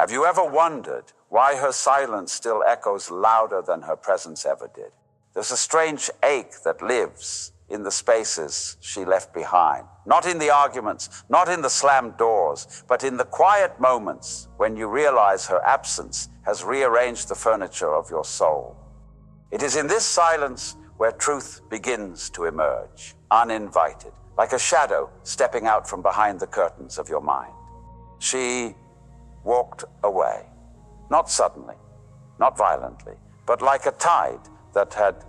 Have you ever wondered why her silence still echoes louder than her presence ever did? There's a strange ache that lives in the spaces she left behind. Not in the arguments, not in the slammed doors, but in the quiet moments when you realize her absence has rearranged the furniture of your soul. It is in this silence where truth begins to emerge, uninvited, like a shadow stepping out from behind the curtains of your mind. She walked away, not suddenly, not violently, but like a tide that had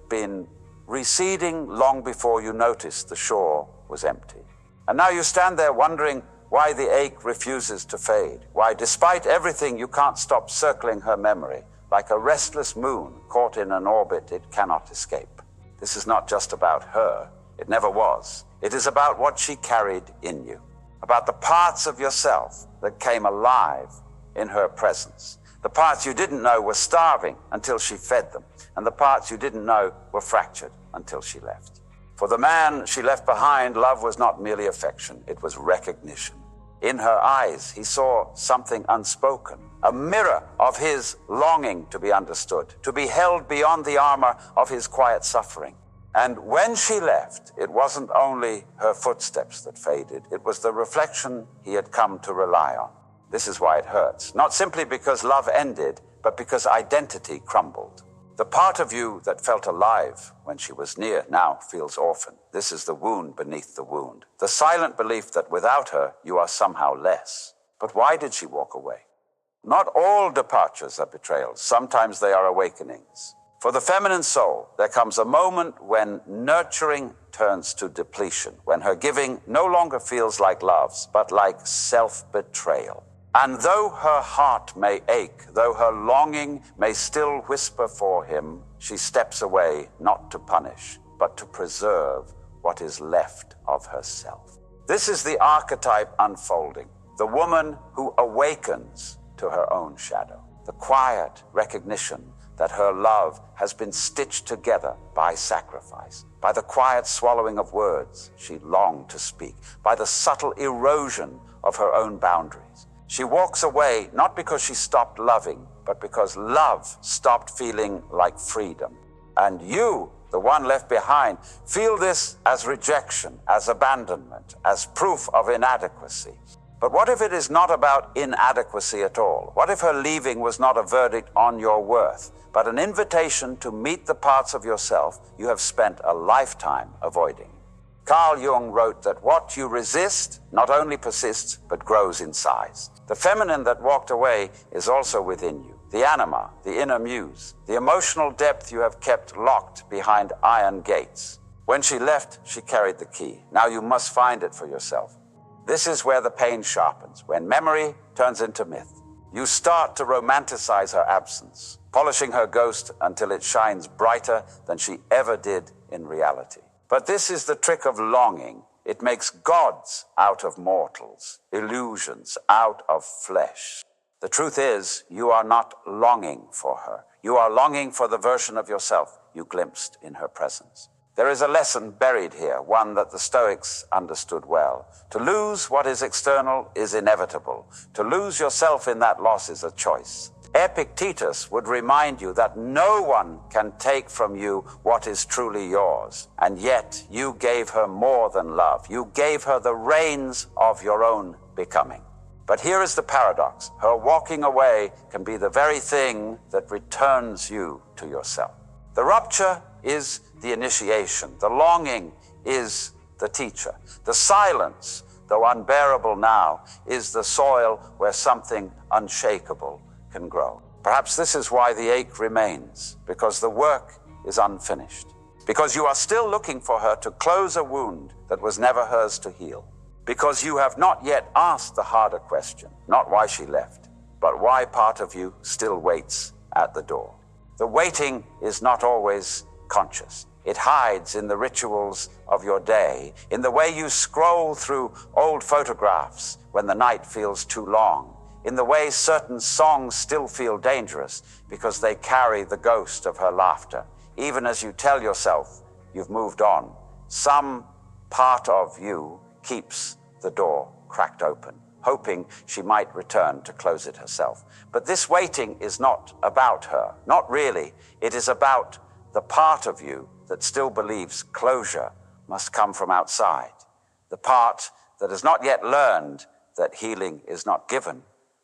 been receding long before you noticed the shore was empty. And now you stand there wondering why the ache refuses to fade, why despite everything you can't stop circling her memory, like a restless moon caught in an orbit it cannot escape. This is not just about her, it never was. It is about what she carried in you, about the parts of yourself that came alive in her presence. The parts you didn't know were starving until she fed them, and the parts you didn't know were fractured until she left. For the man she left behind, love was not merely affection, it was recognition. In her eyes, he saw something unspoken, a mirror of his longing to be understood, to be held beyond the armor of his quiet suffering. And when she left, it wasn't only her footsteps that faded, it was the reflection he had come to rely on. This is why it hurts, not simply because love ended, but because identity crumbled. The part of you that felt alive when she was near now feels orphaned. This is the wound beneath the wound. The silent belief that without her, you are somehow less. But why did she walk away? Not all departures are betrayals. Sometimes they are awakenings. For the feminine soul, there comes a moment when nurturing turns to depletion, when her giving no longer feels like love's, but like self-betrayal. And though her heart may ache, though her longing may still whisper for him, she steps away not to punish, but to preserve what is left of herself. This is the archetype unfolding, the woman who awakens to her own shadow, the quiet recognition that her love has been stitched together by sacrifice, by the quiet swallowing of words she longed to speak, by the subtle erosion of her own boundaries. She walks away not because she stopped loving, but because love stopped feeling like freedom. And you, the one left behind, feel this as rejection, as abandonment, as proof of inadequacy. But what if it is not about inadequacy at all? What if her leaving was not a verdict on your worth, but an invitation to meet the parts of yourself you have spent a lifetime avoiding? Carl Jung wrote that what you resist not only persists, but grows in size. The feminine that walked away is also within you. The anima, the inner muse, the emotional depth you have kept locked behind iron gates. When she left, she carried the key. Now you must find it for yourself. This is where the pain sharpens, when memory turns into myth. You start to romanticize her absence, polishing her ghost until it shines brighter than she ever did in reality. But this is the trick of longing. It makes gods out of mortals, illusions out of flesh. The truth is, you are not longing for her. You are longing for the version of yourself you glimpsed in her presence. There is a lesson buried here, one that the Stoics understood well. To lose what is external is inevitable. To lose yourself in that loss is a choice. Epictetus would remind you that no one can take from you what is truly yours. And yet you gave her more than love. You gave her the reins of your own becoming. But here is the paradox. Her walking away can be the very thing that returns you to yourself. The rupture is the initiation. The longing is the teacher. The silence, though unbearable now, is the soil where something unshakable can grow. Perhaps this is why the ache remains, because the work is unfinished, because you are still looking for her to close a wound that was never hers to heal, because you have not yet asked the harder question, not why she left, but why part of you still waits at the door. The waiting is not always conscious. It hides in the rituals of your day, in the way you scroll through old photographs when the night feels too long, in the way certain songs still feel dangerous because they carry the ghost of her laughter. Even as you tell yourself you've moved on, some part of you keeps the door cracked open, hoping she might return to close it herself. But this waiting is not about her, not really. It is about the part of you that still believes closure must come from outside, the part that has not yet learned that healing is not given,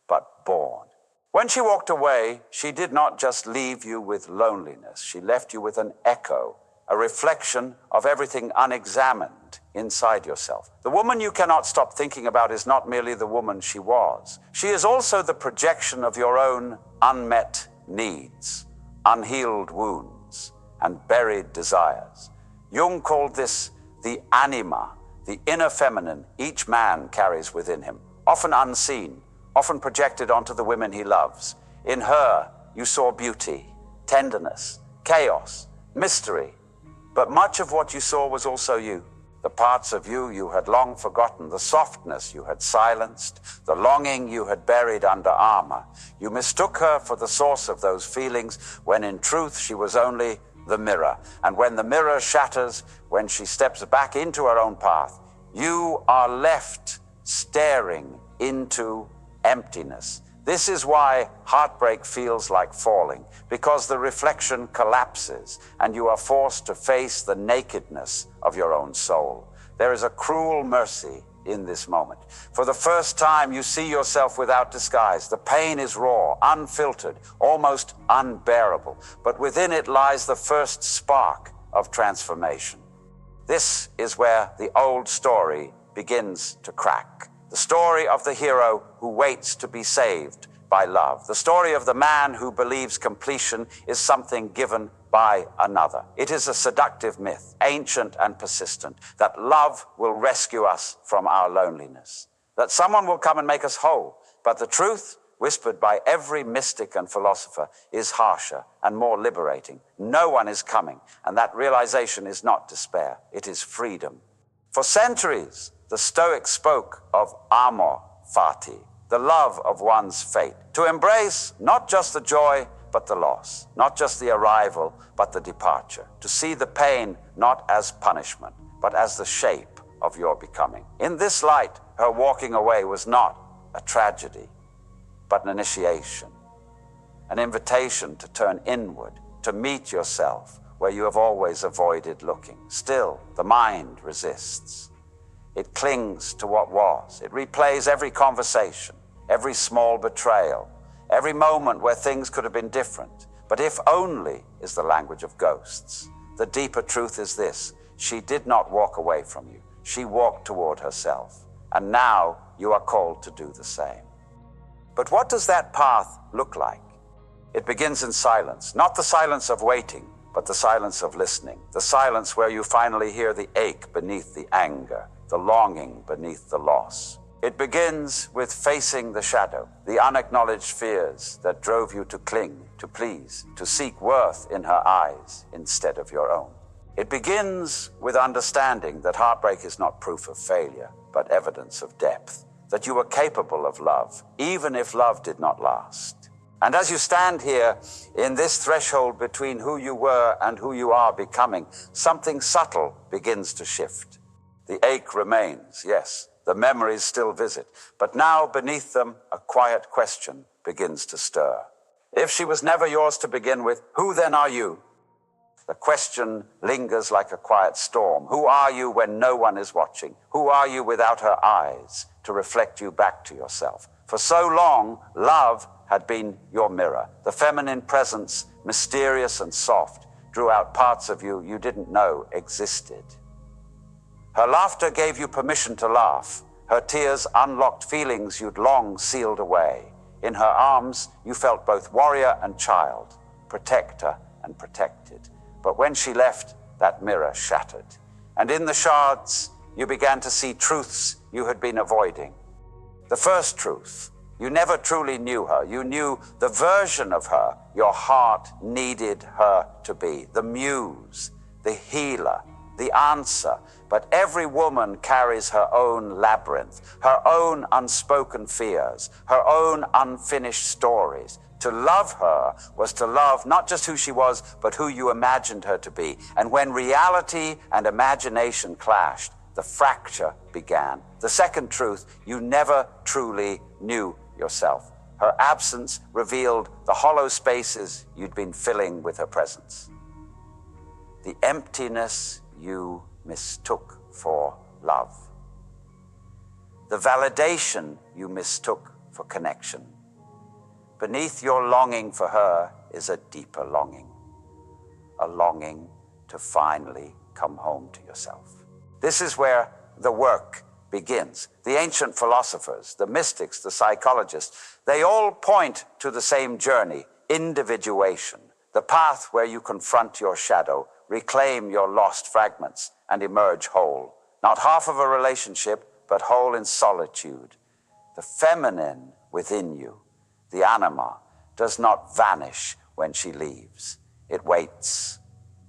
but born. When she walked away, she did not just leave you with loneliness. She left you with an echo, a reflection of everything unexamined inside yourself. The woman you cannot stop thinking about is not merely the woman she was. She is also the projection of your own unmet needs, unhealed wounds, and buried desires. Jung called this the anima, the inner feminine each man carries within him, often unseen, often projected onto the women he loves. In her, you saw beauty, tenderness, chaos, mystery, but much of what you saw was also you. The parts of you you had long forgotten, the softness you had silenced, the longing you had buried under armor. You mistook her for the source of those feelings when in truth she was only the mirror. And when the mirror shatters, when she steps back into her own path, you are left staring into emptiness. This is why heartbreak feels like falling, because the reflection collapses and you are forced to face the nakedness of your own soul. There is a cruel mercy in this moment. For the first time, you see yourself without disguise. The pain is raw, unfiltered, almost unbearable, but within it lies the first spark of transformation. This is where the old story begins to crack. The story of the hero who waits to be saved by love. The story of the man who believes completion is something given by another. It is a seductive myth, ancient and persistent, that love will rescue us from our loneliness, that someone will come and make us whole. But the truth, whispered by every mystic and philosopher, is harsher and more liberating. No one is coming, and that realization is not despair, it is freedom. For centuries, the Stoics spoke of amor fati, the love of one's fate, to embrace not just the joy, but the loss, not just the arrival, but the departure, to see the pain not as punishment, but as the shape of your becoming. In this light, her walking away was not a tragedy, but an initiation, an invitation to turn inward, to meet yourself where you have always avoided looking. Still, the mind resists. It clings to what was. It replays every conversation, every small betrayal, every moment where things could have been different. But if only is the language of ghosts. The deeper truth is this: she did not walk away from you. She walked toward herself. And now you are called to do the same. But what does that path look like? It begins in silence, not the silence of waiting, but the silence of listening, the silence where you finally hear the ache beneath the anger, the longing beneath the loss. It begins with facing the shadow, the unacknowledged fears that drove you to cling, to please, to seek worth in her eyes instead of your own. It begins with understanding that heartbreak is not proof of failure, but evidence of depth, that you were capable of love, even if love did not last. And as you stand here in this threshold between who you were and who you are becoming, something subtle begins to shift. The ache remains, yes, the memories still visit, but now beneath them, a quiet question begins to stir. If she was never yours to begin with, who then are you? The question lingers like a quiet storm. Who are you when no one is watching? Who are you without her eyes to reflect you back to yourself? For so long, love had been your mirror. The feminine presence, mysterious and soft, drew out parts of you you didn't know existed. Her laughter gave you permission to laugh. Her tears unlocked feelings you'd long sealed away. In her arms, you felt both warrior and child, protector and protected. But when she left, that mirror shattered. And in the shards, you began to see truths you had been avoiding. The first truth: you never truly knew her. You knew the version of her your heart needed her to be, the muse, the healer, the answer. But every woman carries her own labyrinth, her own unspoken fears, her own unfinished stories. To love her was to love not just who she was, but who you imagined her to be. And when reality and imagination clashed, the fracture began. The second truth, you never truly knew yourself. Her absence revealed the hollow spaces you'd been filling with her presence. The emptiness you mistook for love. The validation you mistook for connection. Beneath your longing for her is a deeper longing. A longing to finally come home to yourself. This is where the work begins. The ancient philosophers, the mystics, the psychologists, they all point to the same journey, individuation, the path where you confront your shadow, reclaim your lost fragments, and emerge whole. Not half of a relationship, but whole in solitude. The feminine within you, the anima, does not vanish when she leaves. It waits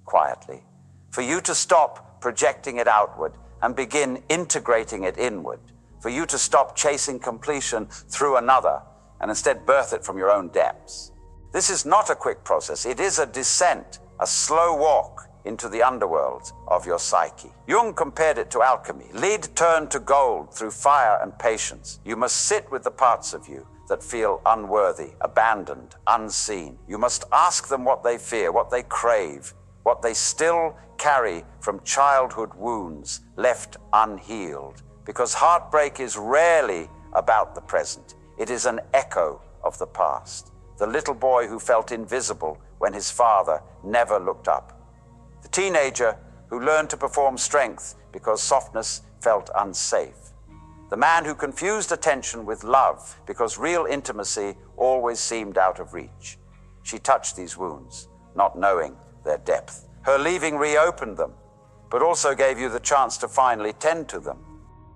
quietly for you to stop projecting it outward and begin integrating it inward, for you to stop chasing completion through another and instead birth it from your own depths. This is not a quick process. It is a descent, a slow walk into the underworld of your psyche. Jung compared it to alchemy. Lead turned to gold through fire and patience. You must sit with the parts of you that feel unworthy, abandoned, unseen. You must ask them what they fear, what they crave, what they still carry from childhood wounds left unhealed. Because heartbreak is rarely about the present. It is an echo of the past. The little boy who felt invisible when his father never looked up. The teenager who learned to perform strength because softness felt unsafe. The man who confused attention with love because real intimacy always seemed out of reach. She touched these wounds, not knowing their depth. Her leaving reopened them, but also gave you the chance to finally tend to them.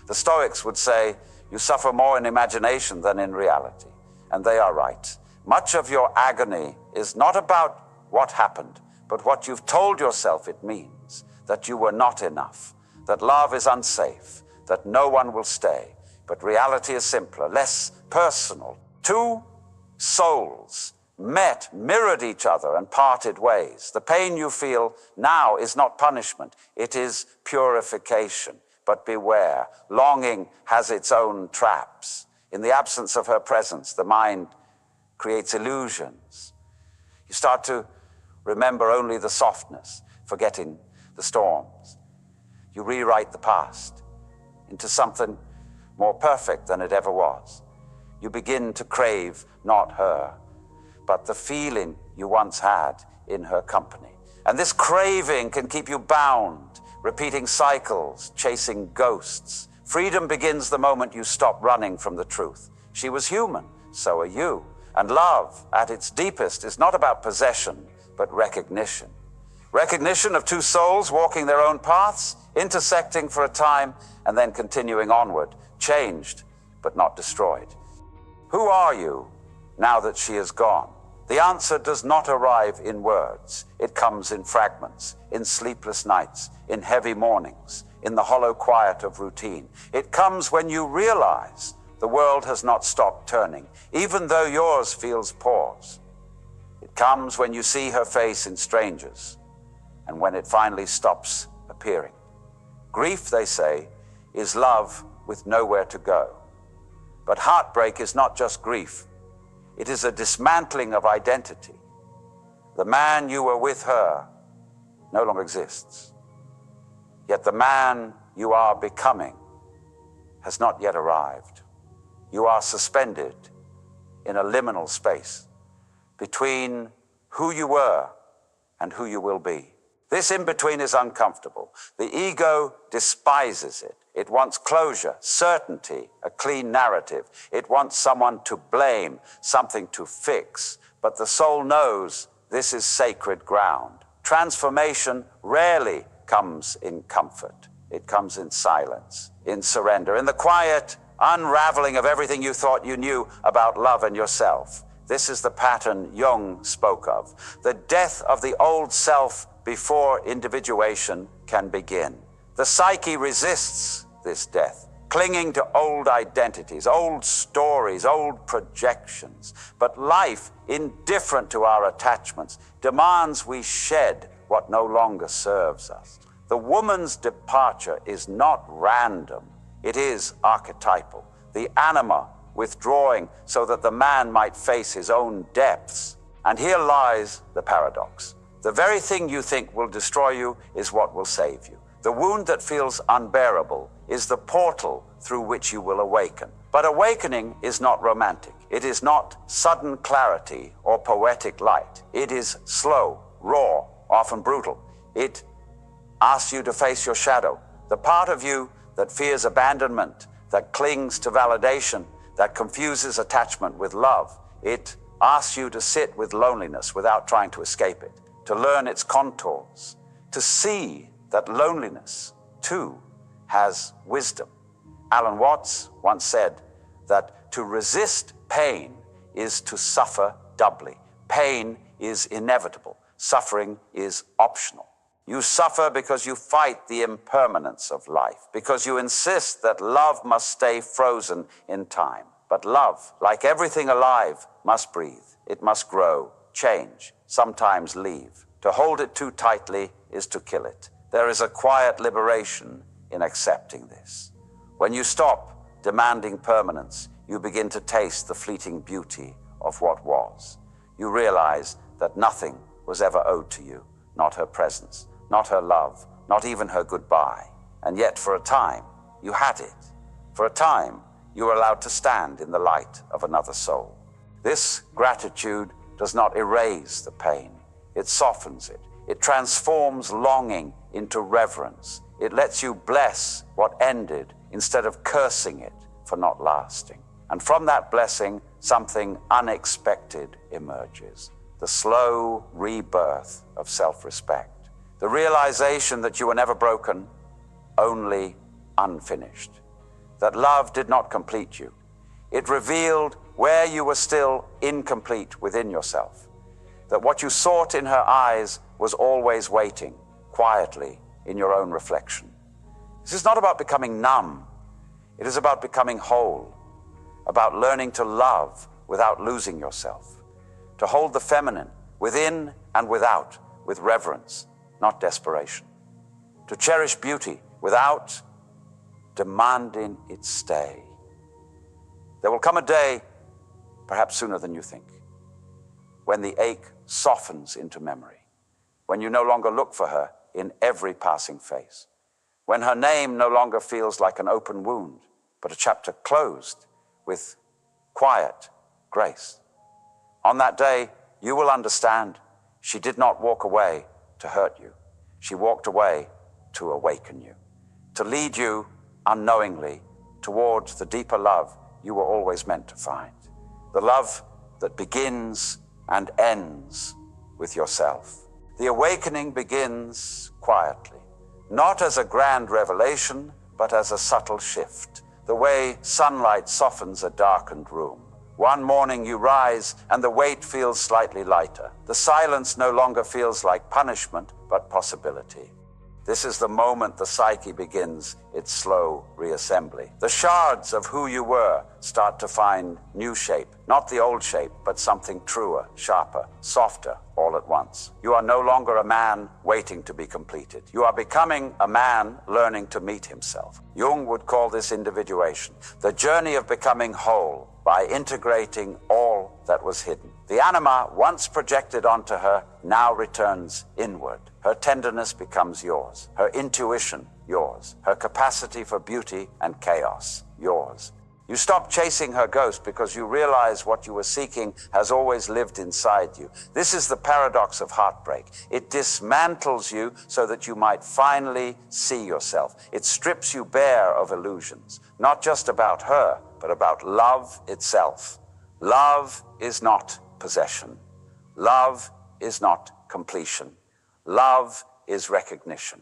The Stoics would say, you suffer more in imagination than in reality. And they are right. Much of your agony is not about what happened, but what you've told yourself it means, that you were not enough, that love is unsafe, that no one will stay. But reality is simpler, less personal. Two souls met, mirrored each other, and parted ways. The pain you feel now is not punishment, it is purification. But beware, longing has its own traps. In the absence of her presence, the mind creates illusions. You start to remember only the softness, forgetting the storms. You rewrite the past into something more perfect than it ever was. You begin to crave not her, but the feeling you once had in her company. And this craving can keep you bound, repeating cycles, chasing ghosts. Freedom begins the moment you stop running from the truth. She was human, so are you. And love, at its deepest, is not about possession, but recognition. Recognition of two souls walking their own paths, intersecting for a time, and then continuing onward, changed, but not destroyed. Who are you now that she is gone? The answer does not arrive in words. It comes in fragments, in sleepless nights, in heavy mornings, in the hollow quiet of routine. It comes when you realize the world has not stopped turning, even though yours feels pause. It comes when you see her face in strangers, and when it finally stops appearing. Grief, they say, is love with nowhere to go. But heartbreak is not just grief. It is a dismantling of identity. The man you were with her no longer exists. Yet the man you are becoming has not yet arrived. You are suspended in a liminal space between who you were and who you will be. This in-between is uncomfortable. The ego despises it. It wants closure, certainty, a clean narrative. It wants someone to blame, something to fix. But the soul knows this is sacred ground. Transformation rarely comes in comfort. It comes in silence, in surrender, in the quiet unraveling of everything you thought you knew about love and yourself. This is the pattern Jung spoke of. The death of the old self before individuation can begin. The psyche resists this death, clinging to old identities, old stories, old projections. But life, indifferent to our attachments, demands we shed what no longer serves us. The woman's departure is not random, it is archetypal. The anima withdrawing so that the man might face his own depths. And here lies the paradox. The very thing you think will destroy you is what will save you. The wound that feels unbearable is the portal through which you will awaken. But awakening is not romantic. It is not sudden clarity or poetic light. It is slow, raw, often brutal. It asks you to face your shadow, the part of you that fears abandonment, that clings to validation, that confuses attachment with love. It asks you to sit with loneliness without trying to escape it, to learn its contours, to see that loneliness, too, has wisdom. Alan Watts once said that to resist pain is to suffer doubly. Pain is inevitable. Suffering is optional. You suffer because you fight the impermanence of life, because you insist that love must stay frozen in time. But love, like everything alive, must breathe. It must grow, change, sometimes leave. To hold it too tightly is to kill it. There is a quiet liberation in accepting this. When you stop demanding permanence, you begin to taste the fleeting beauty of what was. You realize that nothing was ever owed to you, not her presence, not her love, not even her goodbye. And yet for a time, you had it. For a time, you were allowed to stand in the light of another soul. This gratitude does not erase the pain. It softens it. It transforms longing into reverence. It lets you bless what ended instead of cursing it for not lasting. And from that blessing, something unexpected emerges. The slow rebirth of self-respect. The realization that you were never broken, only unfinished. That love did not complete you. It revealed where you were still incomplete within yourself. That what you sought in her eyes was always waiting, quietly, in your own reflection. This is not about becoming numb. It is about becoming whole, about learning to love without losing yourself, to hold the feminine within and without with reverence, not desperation, to cherish beauty without demanding its stay. There will come a day, perhaps sooner than you think, when the ache softens into memory, when you no longer look for her in every passing face, when her name no longer feels like an open wound, but a chapter closed with quiet grace. On that day, you will understand she did not walk away to hurt you. She walked away to awaken you, to lead you unknowingly towards the deeper love you were always meant to find. The love that begins and ends with yourself. The awakening begins quietly, not as a grand revelation, but as a subtle shift, the way sunlight softens a darkened room. One morning you rise and the weight feels slightly lighter. The silence no longer feels like punishment, but possibility. This is the moment the psyche begins its slow reassembly. The shards of who you were start to find new shape, not the old shape, but something truer, sharper, softer all at once. You are no longer a man waiting to be completed. You are becoming a man learning to meet himself. Jung would call this individuation, the journey of becoming whole by integrating all that was hidden. The anima, once projected onto her, now returns inward. Her tenderness becomes yours, her intuition yours, her capacity for beauty and chaos yours. You stop chasing her ghost because you realize what you were seeking has always lived inside you. This is the paradox of heartbreak. It dismantles you so that you might finally see yourself. It strips you bare of illusions, not just about her, but about love itself. Love is not possession. Love is not completion. Love is recognition.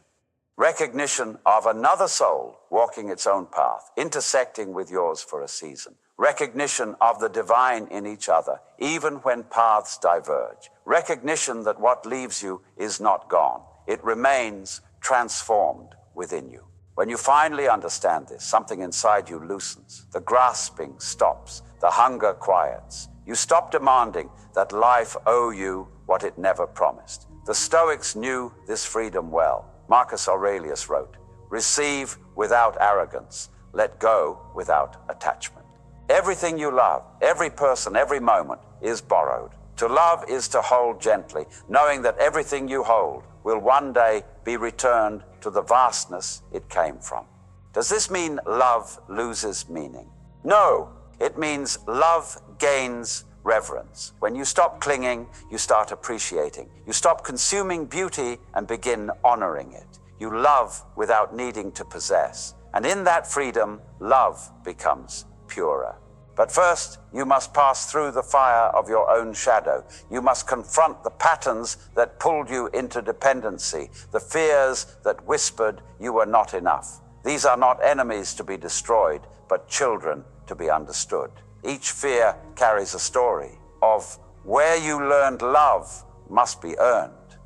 Recognition of another soul walking its own path, intersecting with yours for a season. Recognition of the divine in each other, even when paths diverge. Recognition that what leaves you is not gone. It remains transformed within you. When you finally understand this, something inside you loosens. The grasping stops. The hunger quiets. You stop demanding that life owe you what it never promised. The Stoics knew this freedom well. Marcus Aurelius wrote, "Receive without arrogance, let go without attachment." Everything you love, every person, every moment is borrowed. To love is to hold gently, knowing that everything you hold will one day be returned to the vastness it came from. Does this mean love loses meaning? No, it means love gains reverence. When you stop clinging, you start appreciating. You stop consuming beauty and begin honoring it. You love without needing to possess. And in that freedom, love becomes purer. But first, you must pass through the fire of your own shadow. You must confront the patterns that pulled you into dependency, the fears that whispered you were not enough. These are not enemies to be destroyed, but children to be understood. Each fear carries a story of where you learned love must be earned,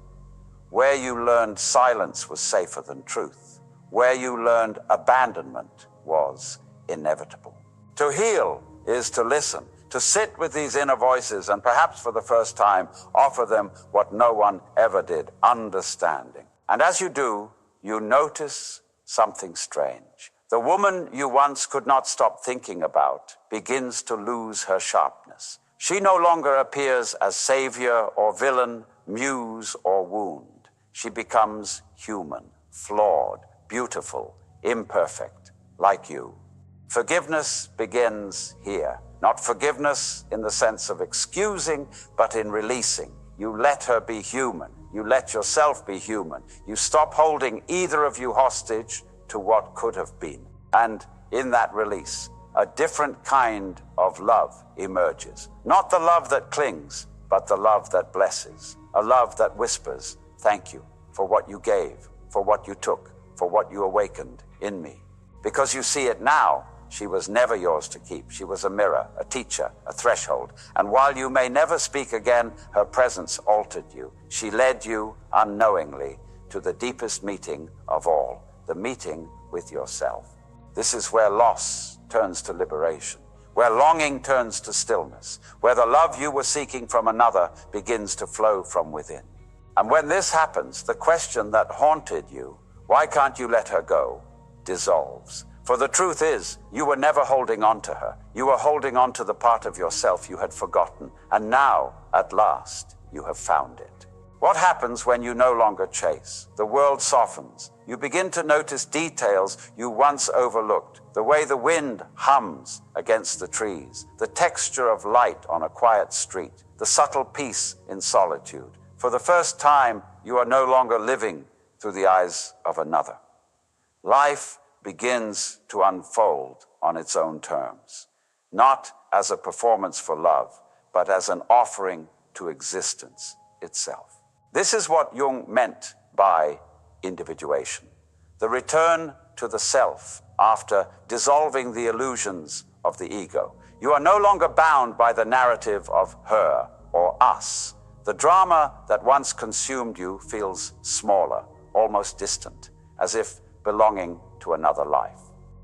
where you learned silence was safer than truth, where you learned abandonment was inevitable. To heal is to listen, to sit with these inner voices and perhaps for the first time offer them what no one ever did, understanding. And as you do, you notice something strange. The woman you once could not stop thinking about begins to lose her sharpness. She no longer appears as savior or villain, muse or wound. She becomes human, flawed, beautiful, imperfect, like you. Forgiveness begins here. Not forgiveness in the sense of excusing, but in releasing. You let her be human. You let yourself be human. You stop holding either of you hostage to what could have been. And in that release, a different kind of love emerges. Not the love that clings, but the love that blesses. A love that whispers, "Thank you for what you gave, for what you took, for what you awakened in me." Because you see it now, she was never yours to keep. She was a mirror, a teacher, a threshold. And while you may never speak again, her presence altered you. She led you unknowingly to the deepest meeting of all, the meeting with yourself. This is where loss turns to liberation, where longing turns to stillness, where the love you were seeking from another begins to flow from within. And when this happens, the question that haunted you, "Why can't you let her go?" dissolves. For the truth is, you were never holding on to her. You were holding on to the part of yourself you had forgotten. And now, at last, you have found it. What happens when you no longer chase? The world softens. You begin to notice details you once overlooked. The way the wind hums against the trees, the texture of light on a quiet street, the subtle peace in solitude. For the first time, you are no longer living through the eyes of another. Life begins to unfold on its own terms, not as a performance for love, but as an offering to existence itself. This is what Jung meant by individuation, the return to the self after dissolving the illusions of the ego. You are no longer bound by the narrative of her or us. The drama that once consumed you feels smaller, almost distant, as if belonging to another life.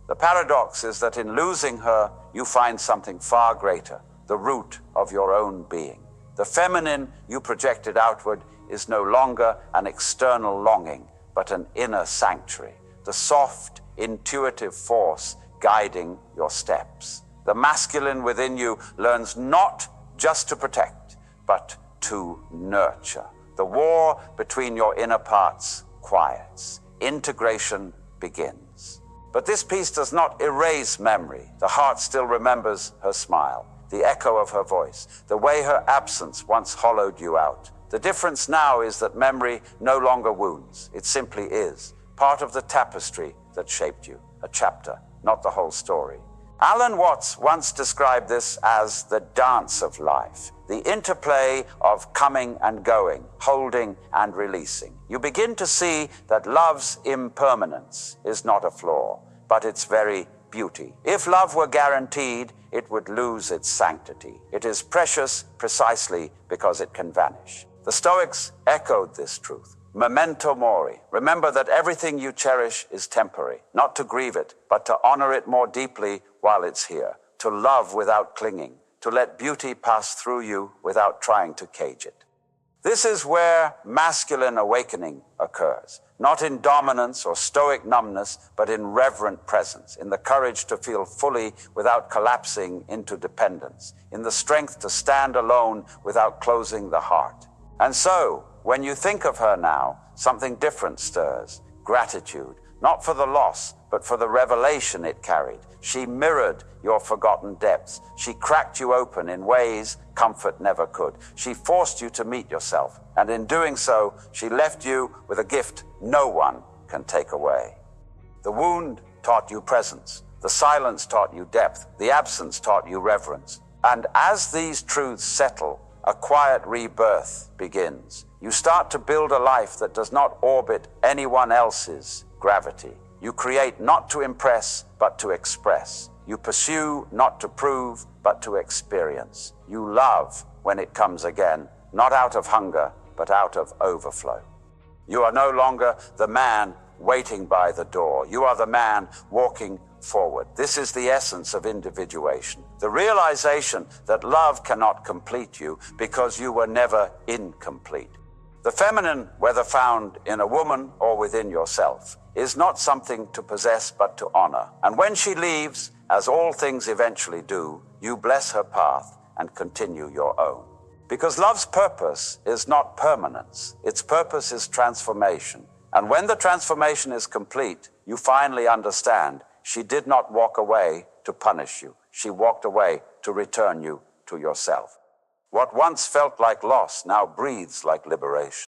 The paradox is that in losing her, you find something far greater, the root of your own being. The feminine you projected outward is no longer an external longing, but an inner sanctuary, the soft, intuitive force guiding your steps. The masculine within you learns not just to protect, but to nurture. The war between your inner parts quiets. Integration begins. But this piece does not erase memory. The heart still remembers her smile, the echo of her voice, the way her absence once hollowed you out. The difference now is that memory no longer wounds. It simply is, part of the tapestry that shaped you, a chapter, not the whole story. Alan Watts once described this as the dance of life, the interplay of coming and going, holding and releasing. You begin to see that love's impermanence is not a flaw, but its very beauty. If love were guaranteed, it would lose its sanctity. It is precious precisely because it can vanish. The Stoics echoed this truth. Memento mori. Remember that everything you cherish is temporary, not to grieve it, but to honor it more deeply while it's here, to love without clinging, to let beauty pass through you without trying to cage it. This is where masculine awakening occurs, not in dominance or stoic numbness, but in reverent presence, in the courage to feel fully without collapsing into dependence, in the strength to stand alone without closing the heart. And so, when you think of her now, something different stirs, gratitude, not for the loss, but for the revelation it carried. She mirrored your forgotten depths. She cracked you open in ways comfort never could. She forced you to meet yourself, and in doing so, she left you with a gift no one can take away. The wound taught you presence. The silence taught you depth. The absence taught you reverence. And as these truths settle, a quiet rebirth begins. You start to build a life that does not orbit anyone else's gravity. You create not to impress, but to express. You pursue not to prove, but to experience. You love when it comes again, not out of hunger, but out of overflow. You are no longer the man waiting by the door. You are the man walking forward. This is the essence of individuation. The realization that love cannot complete you because you were never incomplete. The feminine, whether found in a woman or within yourself, is not something to possess but to honor. And when she leaves, as all things eventually do, you bless her path and continue your own. Because love's purpose is not permanence. Its purpose is transformation. And when the transformation is complete, you finally understand she did not walk away to punish you. She walked away to return you to yourself. What once felt like loss now breathes like liberation.